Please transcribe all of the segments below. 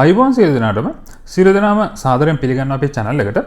අයිබෝන් සියලු දෙනාටම සියලු දෙනාම සාදරයෙන් පිළිගන්නවා අපේ channel එකට.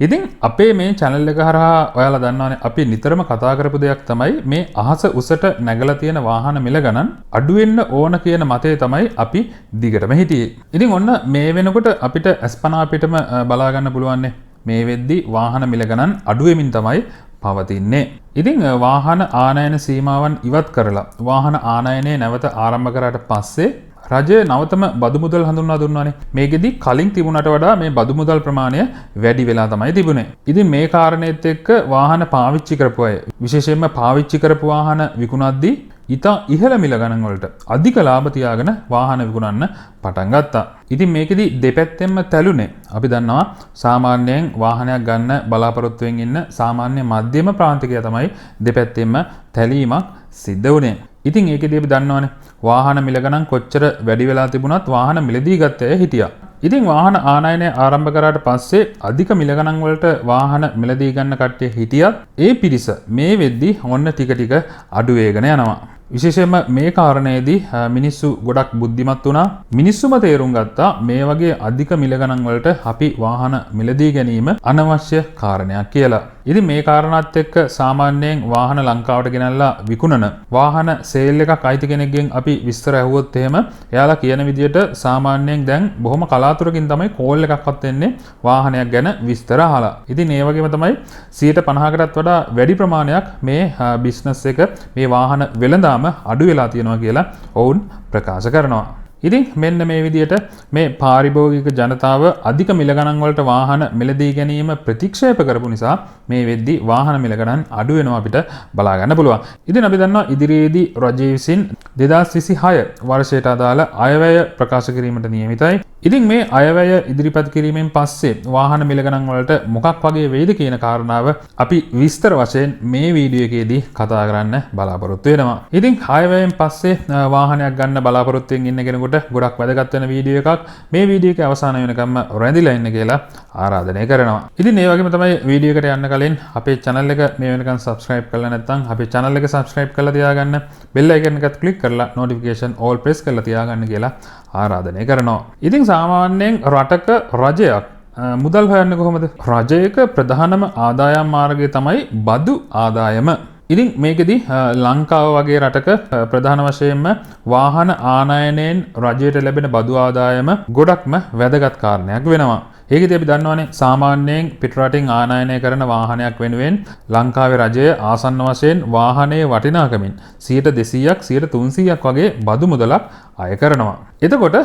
ඉතින් අපේ මේ channel එක හරහා ඔයාලා දන්නවනේ අපි නිතරම කතා කරපු දෙයක් තමයි මේ අහස උසට නැගලා තියෙන වාහන මිල ගණන් අඩු වෙන්න ඕන කියන මතය තමයි අපි දිගටම හිටියේ. ඉතින් ඔන්න මේ වෙනකොට අපිට අස්පනා අපිටම බලා ගන්න පුළුවන් මේ වෙද්දි වාහන මිල ගණන් අඩු වෙමින් තමයි පවතින්නේ. ඉතින් වාහන ආනයන සීමාවන් ඉවත් කරලා වාහන ආනයනය නැවත ආරම්භ කරාට පස්සේ රජය නවතම බදු මුදල් හඳුන්වා දුන්නානේ. මේකෙදි කලින් තිබුණට වඩා මේ බදු මුදල් ප්‍රමාණය වැඩි වෙලා තමයි තිබුණේ. ඉතින් මේ කාරණේත් එක්ක වාහන පාවිච්චි කරපු අය විශේෂයෙන්ම පාවිච්චි කරපු වාහන විකුණද්දී ඉතා ඉහළ මිල ගණන් වලට අධික ලාභ තියාගෙන වාහන විකුණන්න පටන් ගත්තා. ඉතින් මේකෙදි දෙපැත්තෙන්ම තැළුනේ. අපි දන්නවා සාමාන්‍යයෙන් වාහනයක් ගන්න බලාපොරොත්තුවෙන් ඉන්න සාමාන්‍ය මධ්‍යම ප්‍රාන්තිකයා තමයි දෙපැත්තෙන්ම තැලීමක් සිද්ධ වුණේ. ඉතින් ඒකෙදී අපි දන්නවනේ වාහන මිල ගණන් කොච්චර වැඩි වෙලා තිබුණත් වාහන මිලදී ගත්ත අය හිටියා. ඉතින් වාහන ආනයනය ආරම්භ කරාට පස්සේ අධික මිල ගණන් වලට වාහන මිලදී ගන්න කට්ටිය හිටියත් ඒ පිරිස මේ වෙද්දි ඔන්න ටික ටික අඩු වෙගෙන යනවා. විශේෂයෙන්ම මේ කාරණේදී මිනිස්සු ගොඩක් බුද්ධිමත් වුණා. මිනිස්සුම තේරුම් ගත්තා මේ වගේ අධික මිල ගණන් වලට අපි වාහන මිලදී ගැනීම අනවශ්‍ය කාරණයක් කියලා. ඉතින් මේ කාරණාත් එක්ක සාමාන්‍යයෙන් වාහන ලංකාවට ගෙනල්ලා විකුණන වාහන සේල් එකක් අයිති කෙනෙක්ගෙන් අපි විස්තර ඇහුවොත් එහෙම එයාලා කියන විදිහට සාමාන්‍යයෙන් දැන් බොහොම කලාතුරකින් තමයි කෝල් එකක්වත් එන්නේ වාහනයක් ගැන විස්තර අහලා. ඉතින් ඒ වගේම තමයි 50%කටත් වඩා වැඩි ප්‍රමාණයක් මේ බිස්නස් එක මේ වාහන වෙළඳාම අඩු වෙලා තියෙනවා කියලා ඔවුන් ප්‍රකාශ කරනවා. ඉතින් මෙන්න මේ විදිහට මේ පාරිභෝගික ජනතාව අධික මිල ගණන් වලට වාහන මිලදී ගැනීම ප්‍රතික්ෂේප කරපු නිසා මේ වෙද්දි වාහන මිල ගණන් අඩු වෙනවා අපිට බලා ගන්න පුළුවන්. ඉතින් අපි දන්නවා ඉදිරියේදී රජය විසින් 2026 වර්ෂයට අදාළ අයවැය ප්‍රකාශ කිරීමට නියමිතයි. ඉතින් මේ අයවැය ඉදිරිපත් කිරීමෙන් පස්සේ වාහන මිල ගණන් වලට මොකක් වගේ වෙයිද කියන කාරණාව අපි විස්තර වශයෙන් මේ වීඩියෝ එකේදී කතා කරන්න බලාපොරොත්තු වෙනවා. ඉතින් අයවැයෙන් පස්සේ වාහනයක් ගන්න බලාපොරොත්තුෙන් ඉන්න කෙනෙකුට ගොඩක් වැදගත් වෙන වීඩියෝ එකක් මේ වීඩියෝ එකේ අවසාන වෙනකම්ම රැඳිලා ඉන්න කියලා ආරාධනය කරනවා. ඉතින් ඒ වගේම තමයි වීඩියෝ එකට යන්න කලින් අපේ channel එක මේ වෙනකන් subscribe කරලා නැත්නම් අපේ channel එක subscribe කරලා තියාගන්න. bell icon එකත් click කරලා notification all press කරලා තියාගන්න කියලා ආරාධනය කරනවා. ඉතින් සාමාන්‍යයෙන් රටක රජයක් මුදල් හොයන්නේ කොහොමද? රජයක ප්‍රධානම ආදායම් මාර්ගය තමයි බදු ආදායම. ඉතින් මේකෙදි ලංකාව වගේ රටක ප්‍රධාන වශයෙන්ම වාහන ආනයනයෙන් රජයට ලැබෙන බදු ආදායම ගොඩක්ම වැදගත් කාරණයක් වෙනවා. ඒකෙදි අපි දන්නවනේ සාමාන්‍යයෙන් පිටරටින් ආනයනය කරන වාහනයක් වෙනුවෙන් ලංකාවේ රජය ආසන්න වශයෙන් වාහනයේ වටිනාකමින් 200ක් 300ක් වගේ බදු මුදලක් අය කරනවා. එතකොට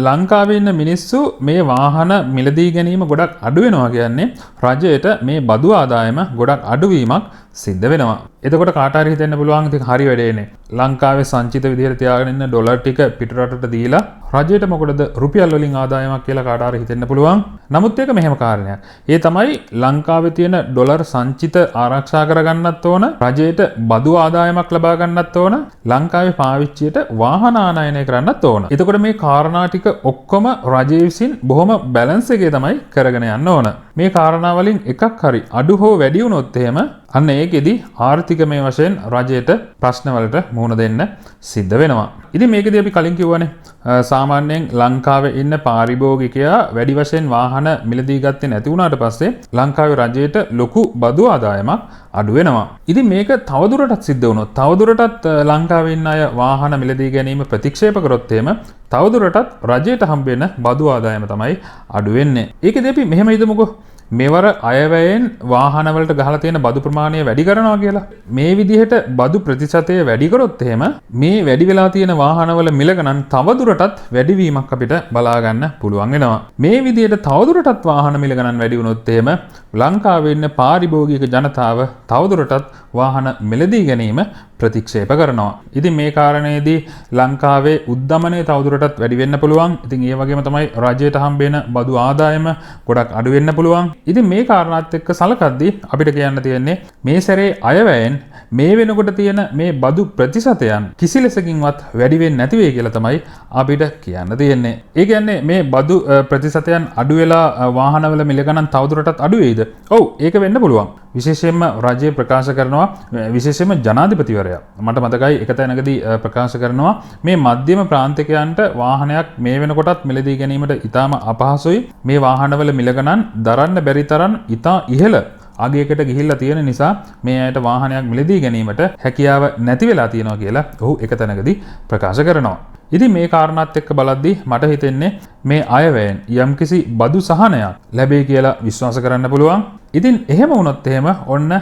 ලංකාවේ ඉන්න මිනිස්සු මේ වාහන මිලදී ගැනීම ගොඩක් අඩු වෙනවා කියන්නේ රජයට මේ බදු ආදායම ගොඩක් අඩුවීමක් සිද්ධ වෙනවා. එතකොට කාට හරි හිතෙන්න පුළුවන් ඉතින් හරි වැඩේනේ. ලංකාවේ සංචිත විදිහට තියාගෙන ඉන්න ඩොලර් ටික පිටරටට දීලා රජයට මොකටද රුපියල් වලින් ආදායමක් කියලා කාට හරි හිතෙන්න පුළුවන්. නමුත් ඒක මෙහෙම කාරණයක්. ඒ තමයි ලංකාවේ තියෙන ඩොලර් සංචිත ආරක්ෂා කරගන්නත් ඕන, රජයට බදු ආදායමක් ලබා ගන්නත් ඕන, ලංකාවේ පාවිච්චියට වාහන ආනයනය කරන්නත් ඕන. එතකොට මේ කාරණා ටික ඔක්කොම රජය විසින් බොහොම බැලන්ස් එකේ තමයි කරගෙන යන්න ඕන. මේ කාරණා වලින් එකක් හරි අඩු හෝ වැඩි වුණොත් එහෙම අන්න ඒකෙදි ආර්ථිකමය වශයෙන් රජයට ප්‍රශ්න වලට මුහුණ දෙන්න සිද්ධ වෙනවා. ඉතින් මේකෙදි අපි කලින් කිව්වනේ සාමාන්‍යයෙන් ලංකාවේ ඉන්න පාරිභෝගිකයා වැඩි වශයෙන් වාහන මිලදී ගත්තේ නැති වුණාට පස්සේ ලංකාවේ රජයට ලොකු බදු ආදායමක් අඩු වෙනවා. ඉතින් මේක තවදුරටත් සිද්ධ වුණොත් තවදුරටත් ලංකාවේ ඉන්න අය වාහන මිලදී ගැනීම ප්‍රතික්ෂේප කරොත් එහෙම තවදුරටත් රජයට හම්බ වෙන බදු ආදායම තමයි අඩු වෙන්නේ. ඒකෙදි අපි මෙහෙම හිතමුකෝ මෙවර අයවැයෙන් වාහනවලට ගහලා තියෙන බදු ප්‍රමාණය වැඩි කරනවා කියලා. මේ විදිහට බදු ප්‍රතිශතය වැඩි කරොත් එහෙම මේ වැඩි වෙලා තියෙන වාහනවල මිල ගණන් තවදුරටත් වැඩිවීමක් අපිට බලා ගන්න පුළුවන් වෙනවා. මේ විදිහට තවදුරටත් වාහන මිල ගණන් වැඩි වුණොත් එහෙම ලංකාවේ ඉන්න පාරිභෝගික ජනතාව තවදුරටත් වාහන මිලදී ගැනීම ප්‍රතික්ෂේප කරනවා. ඉතින් මේ කාරණේදී ලංකාවේ උද්දමනය තවදුරටත් වැඩි වෙන්න පුළුවන්. ඉතින් ඒ වගේම තමයි රජයට හම්බ වෙන බදු ආදායම ගොඩක් අඩු වෙන්න පුළුවන්. ඉතින් මේ කාරණාත් එක්ක සලකද්දී අපිට කියන්න තියෙන්නේ මේ සැරේ අයවැයෙන් මේ වෙනකොට තියෙන මේ බදු ප්‍රතිශතයන් කිසි ලෙසකින්වත් වැඩි වෙන්නේ නැති වෙයි කියලා තමයි අපිට කියන්න තියෙන්නේ. ඒ කියන්නේ මේ බදු ප්‍රතිශතයන් අඩු වෙලා වාහනවල මිල ගණන් තවදුරටත් අඩු වෙයිද? ඔව්, ඒක වෙන්න පුළුවන්. විශේෂයෙන්ම රජය ප්‍රකාශ කරනවා, විශේෂයෙන්ම ජනාධිපතිවරයා මට මතකයි එක තැනකදී ප්‍රකාශ කරනවා මේ මධ්‍යම ප්‍රාන්තිකයන්ට වාහනයක් මේ වෙනකොටත් මිලදී ගැනීමට ඉතාම අපහසුයි. මේ වාහනවල මිල ගණන් දරන්න බැරි තරම් ඉතා ඉහළ අගයකට ගිහිල්ලා තියෙන නිසා මේ අයට වාහනයක් මිලදී ගැනීමට හැකියාව නැති වෙලා තියෙනවා කියලා ඔහු එක තැනකදී ප්‍රකාශ කරනවා. ඉතින් මේ කාරණාත් එක්ක බලද්දී මට හිතෙන්නේ මේ අයවැයෙන් යම්කිසි බදු සහනයක් ලැබෙයි කියලා විශ්වාස කරන්න පුළුවන්. ඉතින් එහෙම වුණොත් එහෙම ඔන්න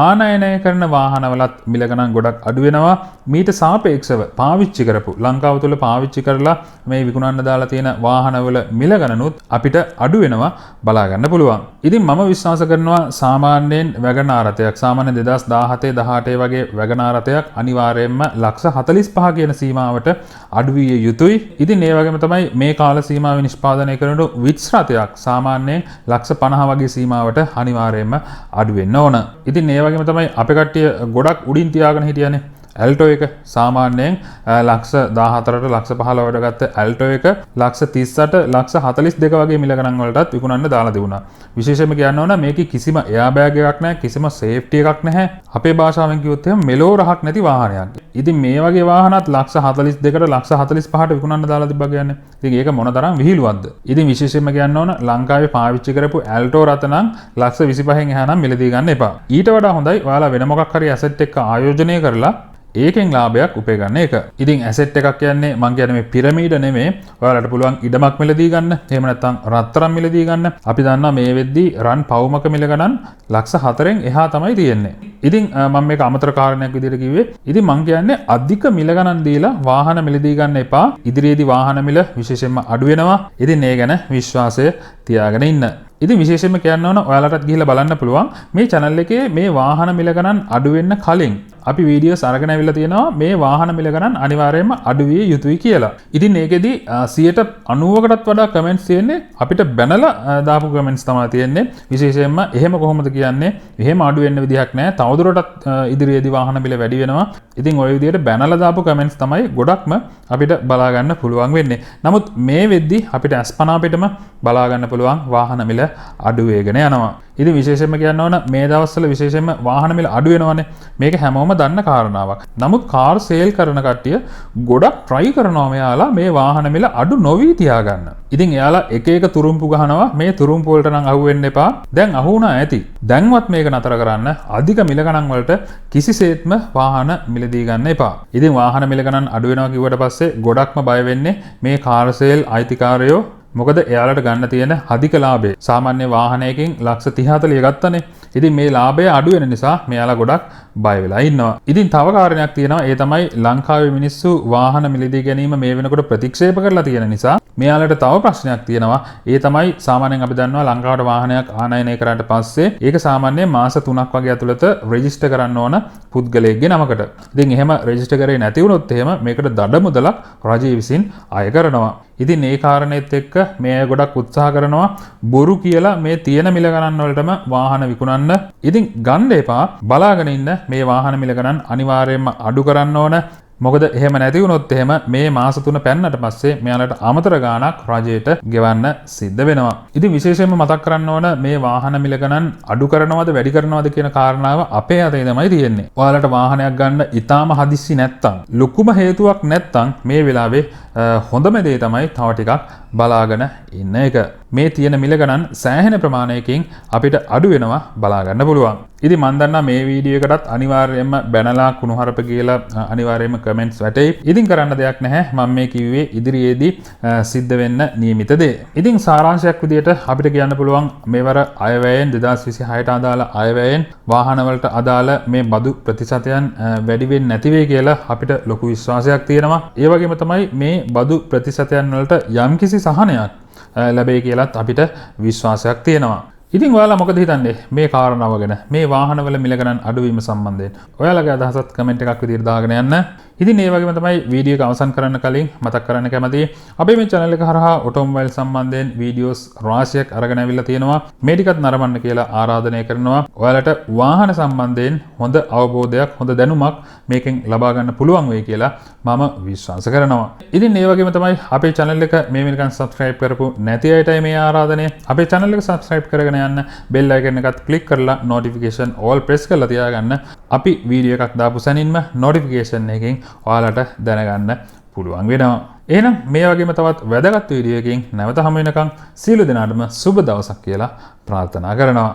ආනයනය කරන වාහනවලත් මිල ගණන් ගොඩක් අඩු වෙනවා. මීට සාපේක්ෂව පාවිච්චි කරපු ලංකාව තුළ පාවිච්චි කරලා මේ විකුණන්න දාලා තියෙන වාහනවල මිල ගණනුත් අපිට අඩු වෙනවා බලා ගන්න පුළුවන්. ඉතින් මම විශ්වාස කරනවා සාමාන්‍යයෙන් වැගනාර රථයක් සාමාන්‍ය 2017 18 වගේ වැගනාර රථයක් අනිවාර්යයෙන්ම ලක්ෂ 45 කියන සීමාවට අඩු විය යුතුයි. ඉතින් ඒ වගේම තමයි මේ කාල සීමාව නිෂ්පාදනය කරන විත්ස් රථයක් සාමාන්‍යයෙන් ලක්ෂ 50 වගේ සීමාවට අනිවාර්යයෙන්ම අඩු වෙන්න ඕන. ඉතින් ඒ වගේම තමයි අපේ කට්ටිය ගොඩක් උඩින් තියාගෙන හිටියනේ ඇල්ටෝ එක සාමාන්‍යයෙන් ලක්ෂ 14ට ලක්ෂ 15ට ගත්ත ඇල්ටෝ එක ලක්ෂ 38ට ලක්ෂ 42 වගේ මිල ගණන් වලටත් විකුණන්න දාලා තිබුණා. විශේෂයෙන්ම කියන්න ඕන මේකේ කිසිම එයා බෑග් එකක් නැහැ, කිසිම සේෆ්ටි එකක් නැහැ. අපේ භාෂාවෙන් කිව්වොත් එහෙම මෙලෝ රහක් නැති වාහනයක්. ඉතින් මේ වගේ වාහනත් ලක්ෂ 42ට ලක්ෂ 45ට විකුණන්න දාලා තිබ්බා කියන්නේ. ඉතින් ඒක මොන තරම් විහිළුවක්ද? ඉතින් විශේෂයෙන්ම කියන්න ඕන ලංකාවේ පාවිච්චි කරපු ඇල්ටෝ රථ නම් ලක්ෂ 25න් එහා නම් මිලදී ගන්න එපා. ඊට වඩා හොඳයි ඔයාලා වෙන මොකක් හරි ඇසෙට් එකක් ආයෝජනය කරලා ඒකෙන් ලාභයක් උපය ගන්න එක. ඉතින් ඇසෙට් එකක් කියන්නේ මං කියන්නේ මේ පිරමීඩ නෙමෙයි. ඔයාලට පුළුවන් ඉඩමක් මිලදී ගන්න. එහෙම නැත්නම් රත්තරන් මිලදී ගන්න. අපි දන්නවා මේ වෙද්දී රන් පවුමක මිල ගණන් ලක්ෂ 4න් එහා තමයි තියෙන්නේ. ඉතින් මම මේක අමතර කාරණයක් විදිහට කිව්වේ. ඉතින් මං කියන්නේ අධික මිල ගණන් දීලා වාහන මිලදී ගන්න එපා. ඉදිරියේදී වාහන මිල විශේෂයෙන්ම අඩු වෙනවා. ඉතින් ඒ ගැන විශ්වාසය තියාගෙන ඉන්න. ඉතින් විශේෂයෙන්ම කියන්න ඕන ඔයාලටත් ගිහිල්ලා බලන්න පුළුවන් මේ channel එකේ මේ වාහන මිල ගණන් අඩු වෙන්න කලින් අපි වීඩියෝස් අරගෙන අවිල්ලා තියෙනවා මේ වාහන මිල ගණන් අනිවාර්යයෙන්ම අඩු විය යුතුයි කියලා. ඉතින් මේකෙදි 90%කටත් වඩා කමෙන්ට්ස් තියෙන්නේ අපිට බැනලා දාපු කමෙන්ට්ස් තමයි තියෙන්නේ. විශේෂයෙන්ම එහෙම කොහොමද කියන්නේ? එහෙම අඩු වෙන්න විදිහක් නැහැ. තවදුරටත් ඉදිරියේදී වාහන මිල වැඩි වෙනවා. ඉතින් ওই විදිහට බැනලා දාපු කමෙන්ට්ස් තමයි ගොඩක්ම අපිට බලා ගන්න පුළුවන් වෙන්නේ. නමුත් මේ වෙද්දි අපිට අස්පනා පිටම බලා ගන්න පුළුවන් වාහන මිල අඩු වෙගෙන යනවා. ඉතින් විශේෂයෙන්ම කියන්න ඕන මේ දවස්වල විශේෂයෙන්ම වාහන මිල අඩු වෙනවනේ. මේක හැමෝම දන්න කාරණාවක්. නමුත් කාර් සේල් කරන කට්ටිය ගොඩක් try කරනවා මෙයාලා මේ වාහන මිල අඩු නොවි තියාගන්න. ඉතින් එයාලා එක එක තුරුම්පු ගහනවා. මේ තුරුම්පු වලට නම් අහු වෙන්න එපා. දැන් අහු වුණා ඇති. දැන්වත් මේක නතර කරන්න. අධික මිල ගණන් වලට කිසිසේත්ම වාහන මිලදී ගන්න එපා. ඉතින් වාහන මිල ගණන් අඩු වෙනවා කිව්වට පස්සේ ගොඩක්ම බය වෙන්නේ මේ කාර් සේල් අයිතිකාරයෝ. මොකද එයාලට ගන්න තියෙන අධික ලාභය සාමාන්‍ය වාහනයකින් ලක්ෂ 30-40 ගත්තනේ. ඉතින් මේ ලාභය අඩු වෙන නිසා මෙයාලා ගොඩක් බය වෙලා ඉන්නවා. ඉතින් තව කාරණයක් තියෙනවා. ඒ තමයි ලංකාවේ මිනිස්සු වාහන මිලදී ගැනීම මේ වෙනකොට ප්‍රතික්ෂේප කරලා තියෙන නිසා මෙයාලට තව ප්‍රශ්නයක් තියෙනවා. ඒ තමයි සාමාන්‍යයෙන් අපි දන්නවා ලංකාවට වාහනයක් ආනයනය කරාට පස්සේ ඒක සාමාන්‍යයෙන් මාස 3ක් වගේ ඇතුළත රෙජිස්ටර් කරන්න ඕන පුද්ගලයෙක්ගේ නමකට. ඉතින් එහෙම රෙජිස්ටර් කරේ නැති වුණොත් එහෙම මේකට දඩ මුදලක් රජය විසින් අය කරනවා. ඉතින් ඒ කාරණේත් එක්ක මේ අය ගොඩක් උත්සාහ කරනවා බොරු කියලා මේ තියෙන මිල ගණන් වලටම වාහන විකුණන්න. ඉතින් ගන්න එපා. බලාගෙන ඉන්න මේ වාහන මිල ගණන් අනිවාර්යයෙන්ම අඩු කරන්න ඕන. මොකද එහෙම නැති වුණොත් එහෙම මේ මාස 3 පැන්නට පස්සේ මෙයාලට අමතර ගාණක් රජයට ගෙවන්න සිද්ධ වෙනවා. ඉතින් විශේෂයෙන්ම මතක් කරන්න ඕන මේ වාහන මිල ගණන් අඩු කරනවද වැඩි කරනවද කියන කාරණාව අපේ අතේ තමයි තියෙන්නේ. ඔයාලට වාහනයක් ගන්න ඉතාම හදිස්සි නැත්තම් ලොකුම හේතුවක් නැත්තම් මේ වෙලාවේ හොඳම දේ තමයි තව ටිකක් බලාගෙන ඉන්න එක. මේ තියෙන මිල ගණන් සෑහෙන ප්‍රමාණයකින් අපිට අඩු වෙනවා බලා ගන්න පුළුවන්. ඉතින් මම දන්නා මේ වීඩියෝ එකටත් අනිවාර්යයෙන්ම බැනලා කුණුහරුප කියලා අනිවාර්යයෙන්ම කමෙන්ට්ස් වැටෙයි. ඉතින් කරන්න දෙයක් නැහැ. මම මේ කිව්වේ ඉදිරියේදී සිද්ධ වෙන්න නියමිත දේ. ඉතින් සාරාංශයක් විදියට අපිට කියන්න පුළුවන් මේවර අයවැයෙන් 2026ට අදාළ අයවැයෙන් වාහන වලට අදාළ මේ බදු ප්‍රතිශතයන් වැඩි වෙන්නේ නැති වෙයි කියලා අපිට ලොකු විශ්වාසයක් තියෙනවා. ඒ වගේම තමයි මේ බදු ප්‍රතිශතයන් වලට යම්කිසි සහනයක් ලැබෙයි කියලාත් අපිට විශ්වාසයක් තියෙනවා. ඉතින් ඔයාලා මොකද හිතන්නේ මේ කාරණාව ගැන? මේ වාහනවල මිල ගණන් අඩුවීම සම්බන්ධයෙන් ඔයාලගේ අදහසත් කමෙන්ට් එකක් විදිහට දාගෙන යන්න. ඉතින් ඒ වගේම තමයි වීඩියෝ එක අවසන් කරන්න කලින් මතක් කරන්න කැමතියි අපේ මේ channel එක හරහා ඔටෝමොබයිල් සම්බන්ධයෙන් වීඩියෝස් රාශියක් අරගෙන අවිල්ලා තියෙනවා. මේ ටිකත් නරඹන්න කියලා ආරාධනය කරනවා. ඔයාලට වාහන සම්බන්ධයෙන් හොඳ අවබෝධයක් හොඳ දැනුමක් මේකෙන් ලබා ගන්න පුළුවන් වෙයි කියලා මම විශ්වාස කරනවා. ඉතින් ඒ වගේම තමයි අපේ channel එක මේ වෙනකන් subscribe කරපු නැති අයටයි මේ ආරාධනය. අපේ channel එක subscribe කරගෙන යන්න bell icon එකත් click කරලා notification all press කරලා තියාගන්න. අපි වීඩියෝ එකක් දාපු සැනින්ම notification එකකින් ඔයාලට දැනගන්න පුළුවන් වෙනවා. එහෙනම් මේ වගේම තවත් වැදගත් වීඩියෝ එකකින් නැවත හමු වෙනකන් සියලු දෙනාටම සුබ දවසක් කියලා ප්‍රාර්ථනා කරනවා.